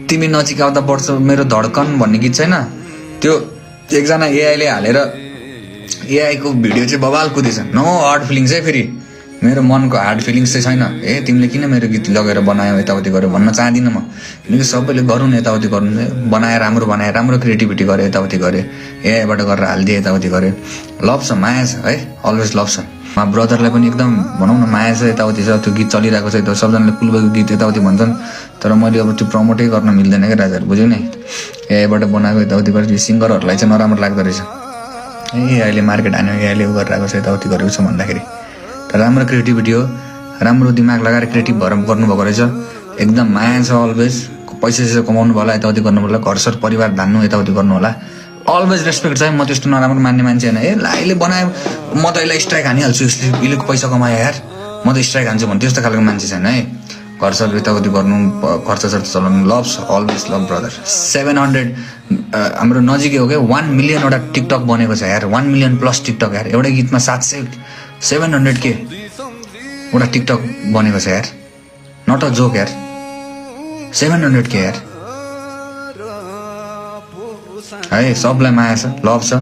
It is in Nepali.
तिमी नजिक आउँदा बढ्छ मेरो धड्कन भन्ने गीत छैन त्यो एकजना एआईले हालेर एआई को भिडियो चाहिँ बवाल कुदेछ नो हार्ड फिलिङ्स है फेरि मेरो मनको हार्ड फिलिङ्स चाहिँ छैन तिमीले किन मेरो गीत लगेर बनायो यताउति गर्यो भन्न चाहदिनँ म किनकि सबैले गरौँ न यताउति गर्नु बनाए राम्रो क्रिएटिभिटी गरे यताउति गरे एआईबाट गरेर हालिदिए यताउति गरे लभ छ माया छ है अलवेज लभ छ म ब्रदरलाई पनि एकदम भनौँ न माया छ यताउति छ त्यो गीत चलिरहेको छ त्यो सबजनाले कुलबेको गीत यताउति भन्छन् तर मैले अब त्यो प्रमोटै गर्न मिल्दैन क्या राजाहरू बुझ्यौ नि एआईबाट बनाएको यताउति गरेर सिङ्गरहरूलाई चाहिँ नराम्रो लाग्दो रहेछ अहिले मार्केट हान्यो अहिले उ गरिरहेको छ यताउति गरेको छ भन्दाखेरि तर राम्रो क्रिएटिभिटी हो राम्रो दिमाग लगाएर क्रिएटिभ भएर गर्नुभएको रहेछ एकदम माया छ अलवेज पैसा कमाउनु होला यताउति गर्नु होला घरसर परिवार धान्नु यताउति गर्नु होला अलवेज रेस्पेक्ट छ म त्यस्तो नराम्रो मान्ने मान्छे होइन यसले बनायो म त यसलाई स्ट्राइक हानिहाल्छु यसले पैसा कमायो यार म त स्ट्राइक हान्छु भने त्यस्तो खालको मान्छे छैन है घरसर यताउति गर्नु खर्च सर्च चलाउनु लभ अलवेज लभ ब्रदर 700 हाम्रो नजिकै हो क्या 1 मिलियन वटा टिकटक बनेको छ यार 1 मिलियन प्लस टिकटक यार एउटा गीतमा 700K वटा टिकटक बनेको छ यार नट अ जोक यार 700K यार है सबलाई माया छ लभ छ